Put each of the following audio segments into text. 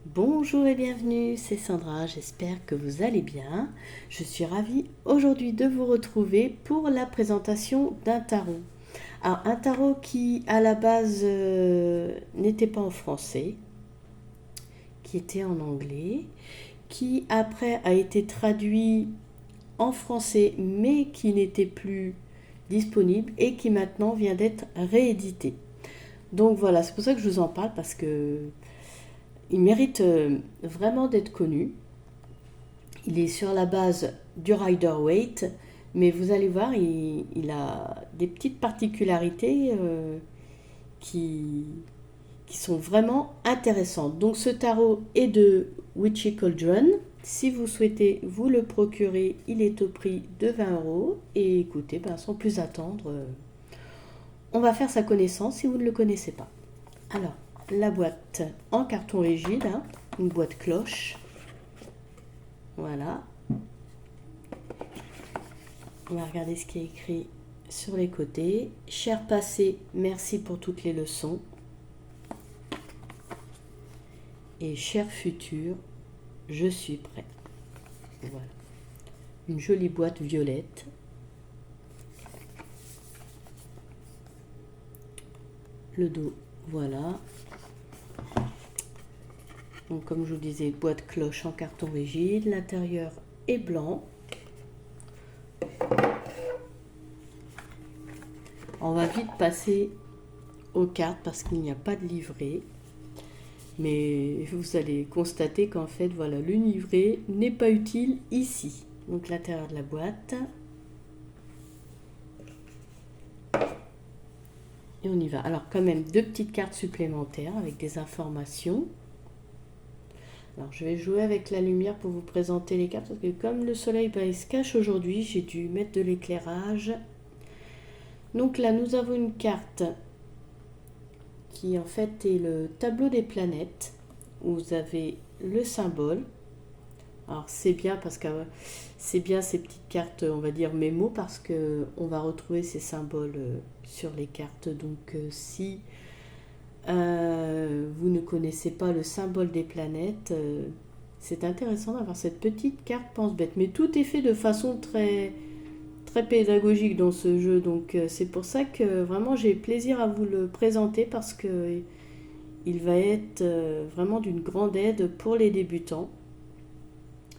Bonjour et bienvenue, c'est Sandra, j'espère que vous allez bien. Je suis ravie aujourd'hui de vous retrouver pour la présentation d'un tarot. Alors un tarot qui à la base n'était pas en français, qui était en anglais, qui après a été traduit en français mais qui n'était plus disponible et qui maintenant vient d'être réédité. Donc voilà, c'est pour ça que je vous en parle parce que il mérite vraiment d'être connu. Il est sur la base du Rider-Waite, mais vous allez voir, il a des petites particularités qui, qui sont vraiment intéressantes. Donc ce tarot est de Witchy Cauldron. Si vous souhaitez vous le procurer, il est au prix de 20 €. Et écoutez, sans plus attendre, on va faire sa connaissance si vous ne le connaissez pas. Alors, la boîte en carton rigide, hein, une boîte cloche. Voilà. On va regarder ce qui est écrit sur les côtés. Cher passé, merci pour toutes les leçons. Et cher futur, je suis prêt. Voilà. Une jolie boîte violette. Le dos, voilà. Donc comme je vous disais, boîte cloche en carton rigide. L'intérieur est blanc. On va vite passer aux cartes parce qu'il n'y a pas de livret. Mais vous allez constater qu'en fait, voilà, le livret n'est pas utile ici. Donc l'intérieur de la boîte. Et on y va. Alors quand même, deux petites cartes supplémentaires avec des informations. Alors je vais jouer avec la lumière pour vous présenter les cartes parce que comme le soleil il se cache aujourd'hui, j'ai dû mettre de l'éclairage. Donc là, nous avons une carte qui en fait est le tableau des planètes, où vous avez le symbole. Alors c'est bien parce que c'est bien ces petites cartes, on va dire mémo, parce que on va retrouver ces symboles sur les cartes. Donc si vous ne connaissez pas le symbole des planètes, c'est intéressant d'avoir cette petite carte pense-bête. Mais tout est fait de façon très très pédagogique dans ce jeu, donc c'est pour ça que vraiment j'ai plaisir à vous le présenter parce que il va être vraiment d'une grande aide pour les débutants,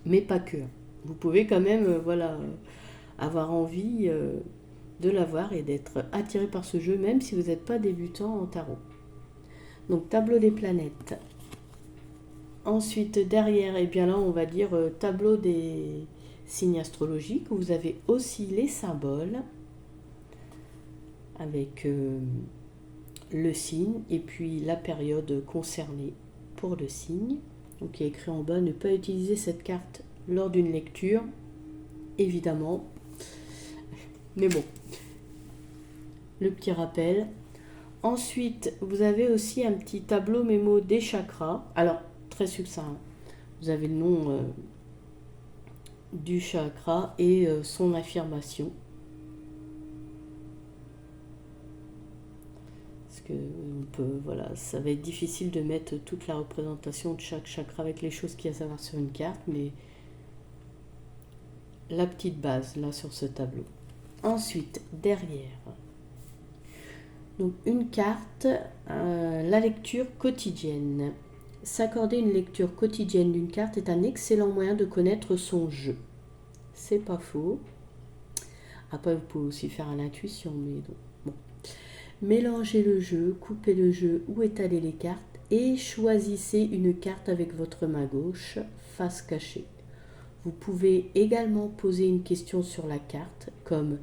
mais pas que. Vous pouvez quand même avoir envie de l'avoir et d'être attiré par ce jeu même si vous n'êtes pas débutant en tarot. Donc tableau des planètes. Ensuite derrière, et bien là on va dire tableau des signes astrologiques, où vous avez aussi les symboles avec le signe et puis la période concernée pour le signe. Donc il est écrit en bas, ne pas utiliser cette carte lors d'une lecture, évidemment. Mais bon, le petit rappel. Ensuite, vous avez aussi un petit tableau mémo des chakras. Alors, très succinct, vous avez le nom du chakra et son affirmation. Parce que ça va être difficile de mettre toute la représentation de chaque chakra avec les choses qu'il y a à savoir sur une carte, mais la petite base là sur ce tableau. Ensuite, derrière, donc une carte, la lecture quotidienne. S'accorder une lecture quotidienne d'une carte est un excellent moyen de connaître son jeu. C'est pas faux. Après, vous pouvez aussi faire à l'intuition, mais bon. Mélangez le jeu, coupez le jeu ou étalez les cartes et choisissez une carte avec votre main gauche, face cachée. Vous pouvez également poser une question sur la carte, comme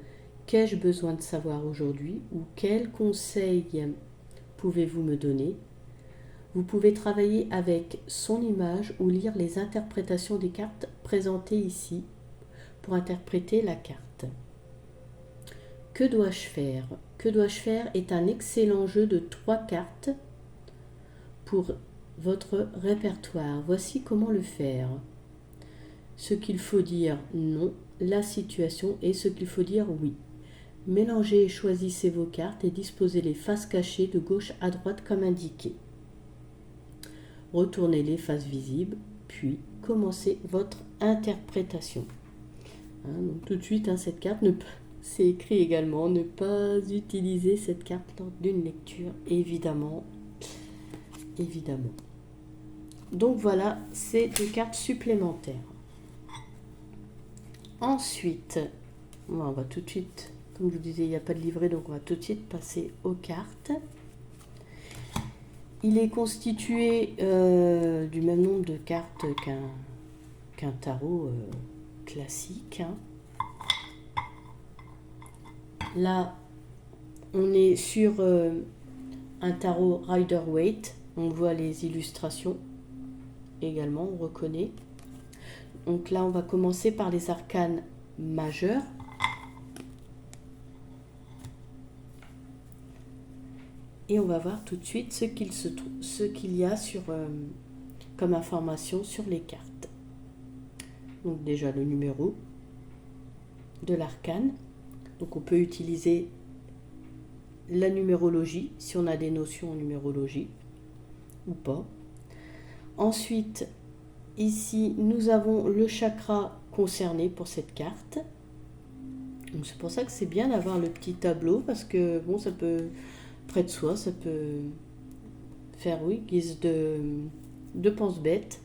qu'ai-je besoin de savoir aujourd'hui ou quels conseils pouvez-vous me donner. Vous pouvez travailler avec son image ou lire les interprétations des cartes présentées ici pour interpréter la carte. Que dois-je faire ? Que dois-je faire est un excellent jeu de 3 cartes pour votre répertoire. Voici comment le faire. Ce qu'il faut dire non, la situation et ce qu'il faut dire oui. Mélangez et choisissez vos cartes et disposez-les face cachée de gauche à droite comme indiqué. retournez-les face visible, puis commencez votre interprétation. Donc tout de suite, cette carte, c'est écrit également, ne pas utiliser cette carte lors d'une lecture, évidemment. Évidemment. Donc voilà, c'est deux cartes supplémentaires. Ensuite, on va tout de suite, comme je vous disais, il n'y a pas de livret, donc on va tout de suite passer aux cartes. Il est constitué du même nombre de cartes qu'un tarot classique. Là, on est sur un tarot Rider-Waite. On voit les illustrations également, on reconnaît. Donc là, on va commencer par les arcanes majeurs. Et on va voir tout de suite ce qu'il y a comme information sur les cartes. Donc déjà le numéro de l'arcane. Donc on peut utiliser la numérologie, si on a des notions en numérologie, ou pas. Ensuite, ici, nous avons le chakra concerné pour cette carte. Donc c'est pour ça que c'est bien d'avoir le petit tableau, parce que bon, ça peut, près de soi, ça peut faire, oui, guise de pense-bête.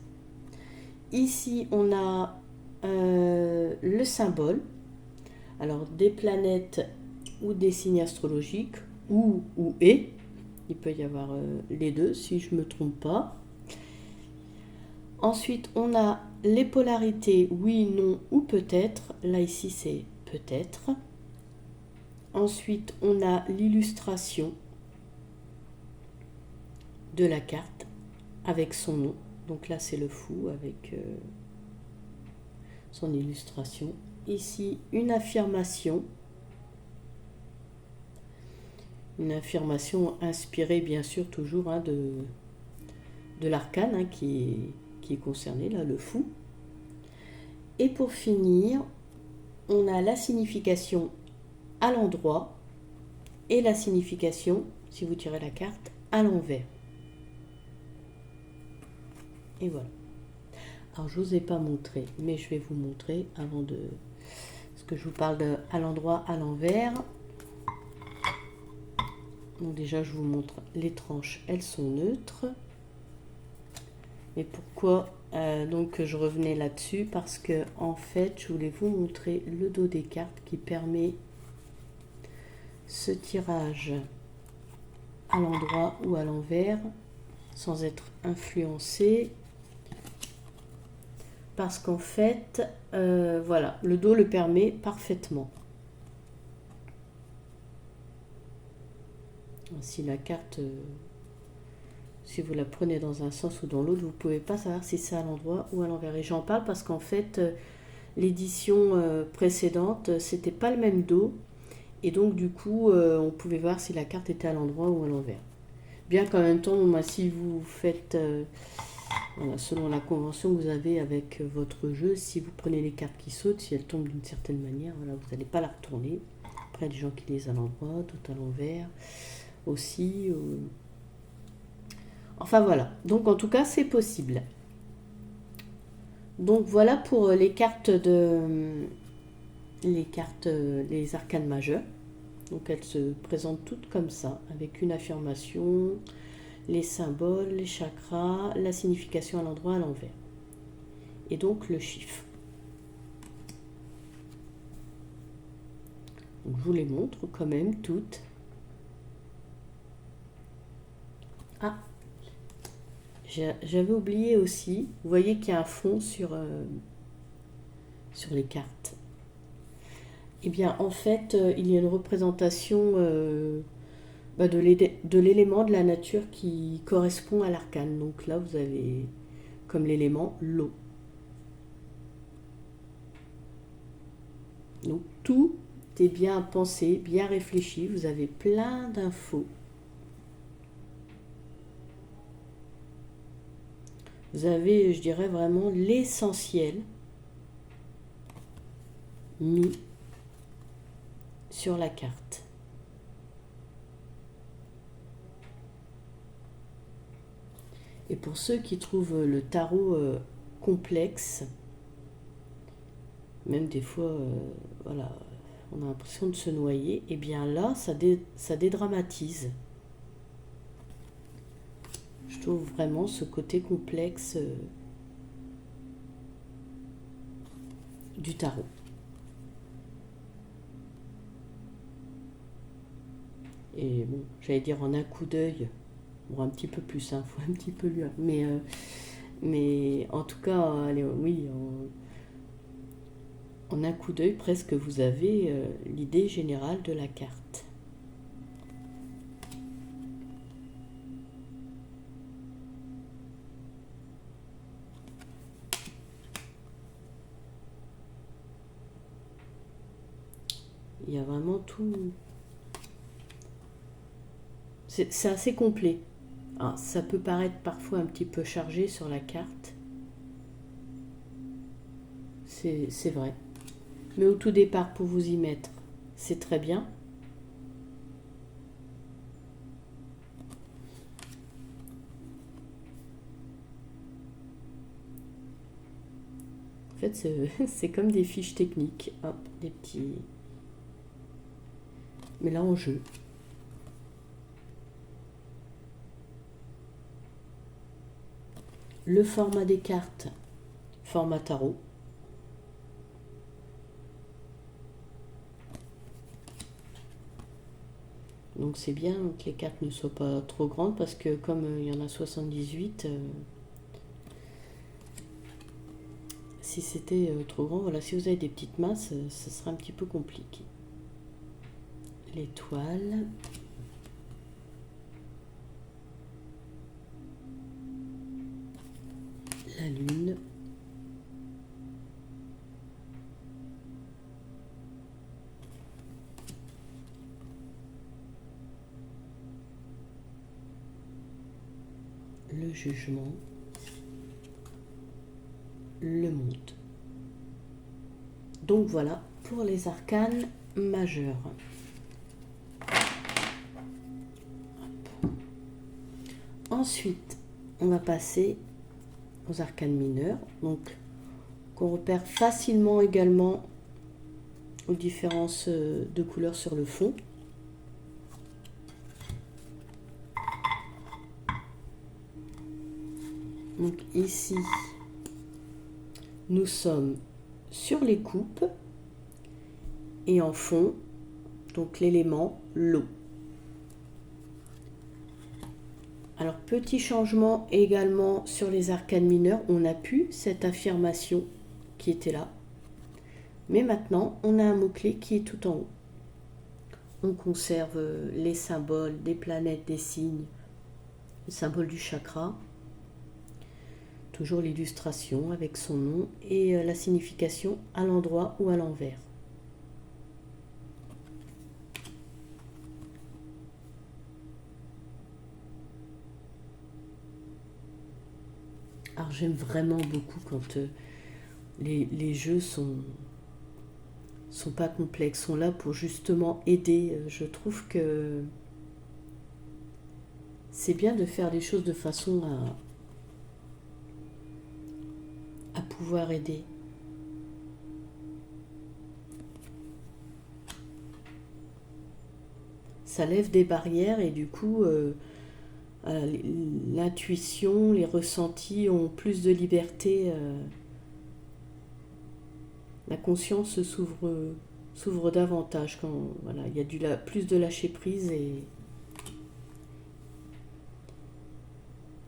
Ici, on a le symbole. Alors, des planètes ou des signes astrologiques, ou et. Il peut y avoir les deux, si je ne me trompe pas. Ensuite, on a les polarités, oui, non ou peut-être. Là, ici, c'est peut-être. Ensuite, on a l'illustration de la carte avec son nom. Donc là, c'est le fou avec son illustration. Ici, une affirmation. Une affirmation inspirée, bien sûr, toujours de l'arcane qui est concerné, là, le fou. Et pour finir, on a la signification à l'endroit et la signification, si vous tirez la carte, à l'envers. Et voilà. Alors, je ne vous ai pas montré, mais je vais vous montrer avant de... Parce que je vous parle de à l'endroit, à l'envers. Donc déjà, je vous montre les tranches, elles sont neutres. Et pourquoi donc je revenais là-dessus? Parce que en fait, je voulais vous montrer le dos des cartes qui permet ce tirage à l'endroit ou à l'envers sans être influencé. Parce qu'en fait, voilà, le dos le permet parfaitement. Si la carte, si vous la prenez dans un sens ou dans l'autre, vous ne pouvez pas savoir si c'est à l'endroit ou à l'envers. Et j'en parle parce qu'en fait, l'édition précédente, c'était pas le même dos. Et donc, du coup, on pouvait voir si la carte était à l'endroit ou à l'envers. Bien qu'en même temps, si vous faites, voilà, selon la convention que vous avez avec votre jeu, si vous prenez les cartes qui sautent, si elles tombent d'une certaine manière, voilà, vous n'allez pas la retourner. Après, il y a des gens qui lisent à l'endroit, d'autres à l'envers aussi. Enfin voilà, donc en tout cas c'est possible. Donc voilà pour les cartes les arcanes majeures. Donc elles se présentent toutes comme ça, avec une affirmation, les symboles, les chakras, la signification à l'endroit, à l'envers. Et donc le chiffre. Donc, je vous les montre quand même toutes. Ah, j'avais oublié aussi, vous voyez qu'il y a un fond sur les cartes. Eh bien, en fait, il y a une représentation de l'élément de la nature qui correspond à l'arcane. Donc là, vous avez comme l'élément l'eau. Donc tout est bien pensé, bien réfléchi. Vous avez plein d'infos. Vous avez, je dirais, vraiment l'essentiel mis sur la carte. Et pour ceux qui trouvent le tarot complexe, même des fois, voilà, on a l'impression de se noyer, et bien là, ça dédramatise. Je trouve vraiment ce côté complexe du tarot. Et bon, j'allais dire en un coup d'œil, bon, un petit peu plus, hein, faut un petit peu lire, mais en tout cas, allez, oui, en un coup d'œil, presque, vous avez l'idée générale de la carte. Il y a vraiment tout. C'est assez complet. Alors, ça peut paraître parfois un petit peu chargé sur la carte. C'est vrai. Mais au tout départ, pour vous y mettre, c'est très bien. En fait, c'est comme des fiches techniques. Hop, des petits. Mais là en jeu. Le format des cartes, format tarot. Donc c'est bien que les cartes ne soient pas trop grandes parce que comme il y en a 78, si c'était trop grand, voilà, si vous avez des petites masses, ce sera un petit peu compliqué. L'étoile. La lune. Le jugement. Le monde. Donc voilà pour les arcanes majeurs. Hop. Ensuite, on va passer aux arcanes mineurs, donc qu'on repère facilement également aux différences de couleurs sur le fond. Donc ici, nous sommes sur les coupes et en fond, donc l'élément l'eau. Alors petit changement également sur les arcanes mineures, on n'a plus cette affirmation qui était là, mais maintenant on a un mot-clé qui est tout en haut. On conserve les symboles des planètes, des signes, le symbole du chakra, toujours l'illustration avec son nom et la signification à l'endroit ou à l'envers. Alors j'aime vraiment beaucoup quand les jeux sont pas complexes, sont là pour justement aider. Je trouve que c'est bien de faire les choses de façon à pouvoir aider. Ça lève des barrières et du coup l'intuition, les ressentis ont plus de liberté. La conscience s'ouvre davantage quand voilà, il y a plus de lâcher prise et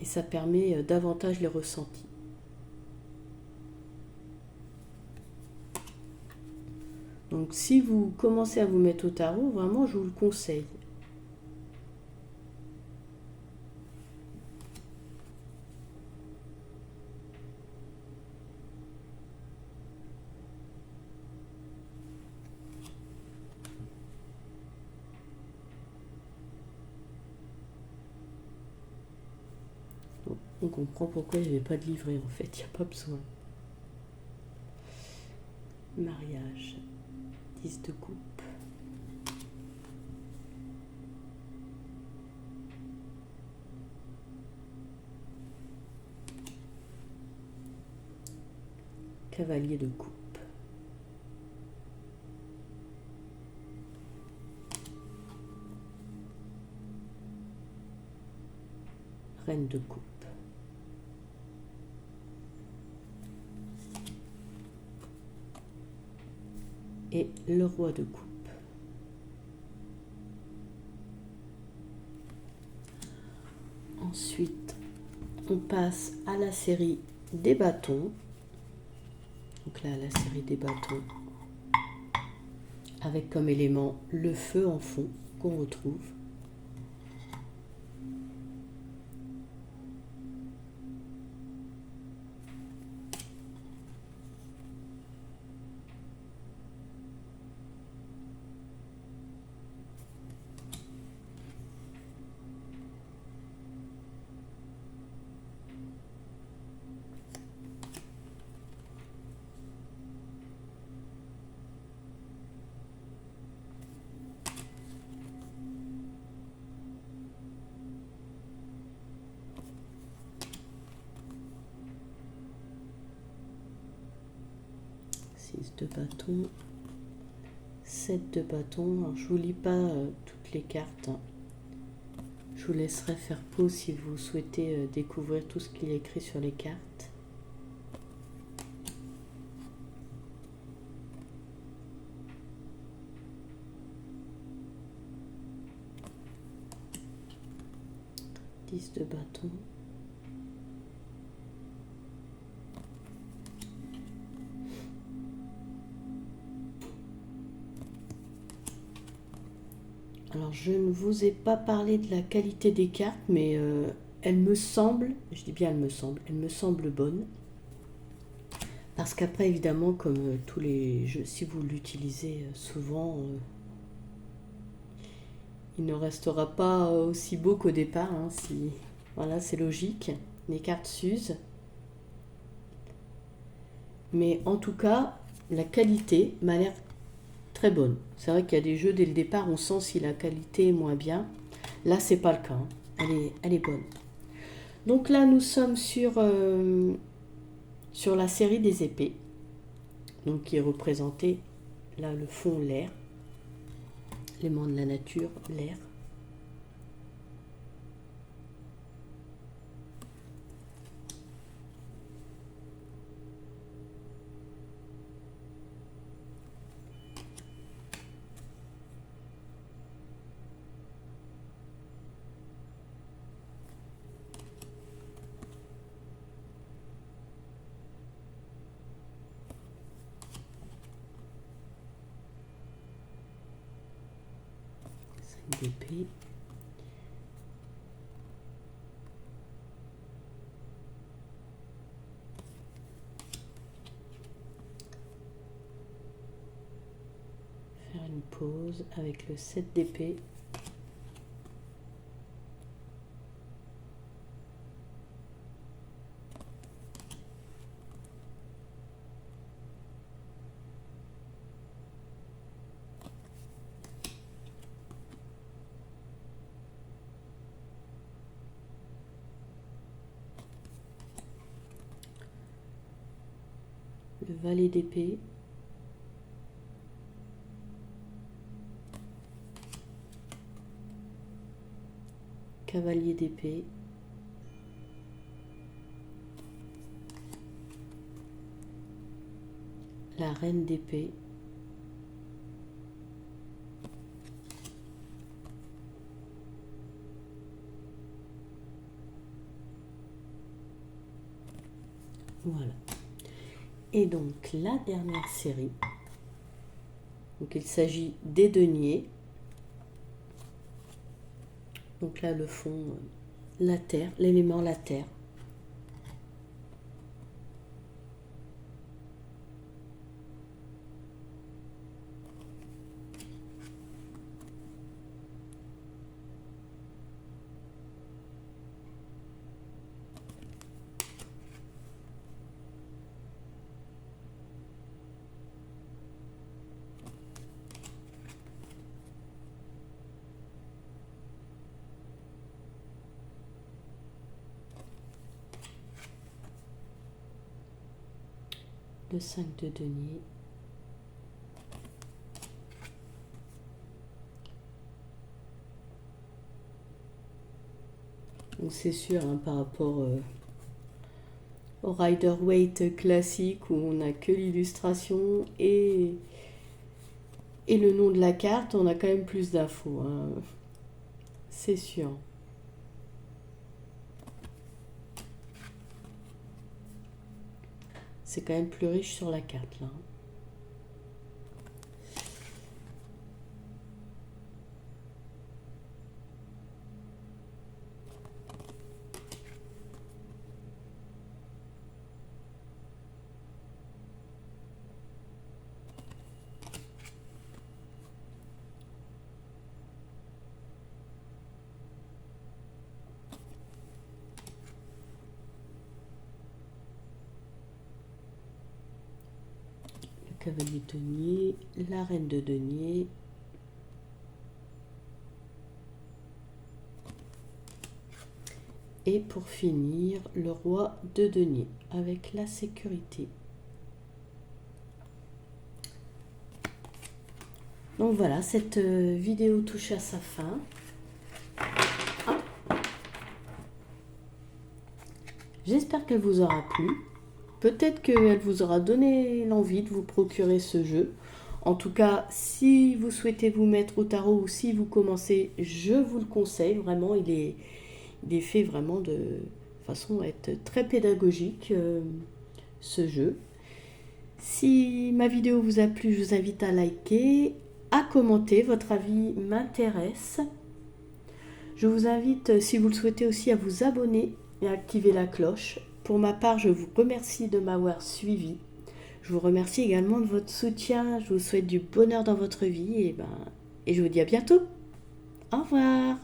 ça permet davantage les ressentis. Donc si vous commencez à vous mettre au tarot, vraiment je vous le conseille. On comprend pourquoi il n'y avait pas de livret en fait, il n'y a pas besoin. Mariage, 10 de coupe. cavalier de coupe. Reine de coupe. Et le roi de coupe. Ensuite, on passe à la série des bâtons. Donc là, la série des bâtons, avec comme élément le feu en fond qu'on retrouve. De bâtons, 7 de bâtons. Alors, je vous lis pas toutes les cartes, hein. Je vous laisserai faire pause si vous souhaitez découvrir tout ce qu'il y a écrit sur les cartes. Dix de bâtons. Alors, je ne vous ai pas parlé de la qualité des cartes, mais elle me semble, je dis bien elle me semble bonne. Parce qu'après, évidemment, comme tous les jeux, si vous l'utilisez souvent, il ne restera pas aussi beau qu'au départ. Hein, voilà, c'est logique. Les cartes s'usent. Mais en tout cas, la qualité m'a l'air très bonne. C'est vrai qu'il y a des jeux, dès le départ, on sent si la qualité est moins bien. Là, c'est pas le cas. Hein. Elle est bonne. Donc là, nous sommes sur la série des épées. Donc, qui est représentée, là, le fond, l'air. L'élément de la nature, l'air. D'épée. Faire une pause avec le 7 d'épée. Le valet d'épée. Cavalier d'épée. La reine d'épée. Voilà. Et donc la dernière série, donc il s'agit des deniers. Donc là le fond, la terre, l'élément la terre. le 5 de denier. Donc c'est sûr, hein, par rapport au Rider-Waite classique où on n'a que l'illustration et le nom de la carte, on a quand même plus d'infos, hein. C'est sûr. C'est quand même plus riche sur la carte là. Cavalier de denier, la reine de denier, et pour finir le roi de denier avec la sécurité. Donc voilà, cette vidéo touche à sa fin. J'espère qu'elle vous aura plu. Peut-être qu'elle vous aura donné l'envie de vous procurer ce jeu. En tout cas, si vous souhaitez vous mettre au tarot ou si vous commencez, je vous le conseille. Vraiment, il est fait vraiment de façon à être très pédagogique, ce jeu. Si ma vidéo vous a plu, je vous invite à liker, à commenter. Votre avis m'intéresse. Je vous invite, si vous le souhaitez aussi, à vous abonner et à activer la cloche. Pour ma part, je vous remercie de m'avoir suivi. Je vous remercie également de votre soutien. Je vous souhaite du bonheur dans votre vie et je vous dis à bientôt. Au revoir.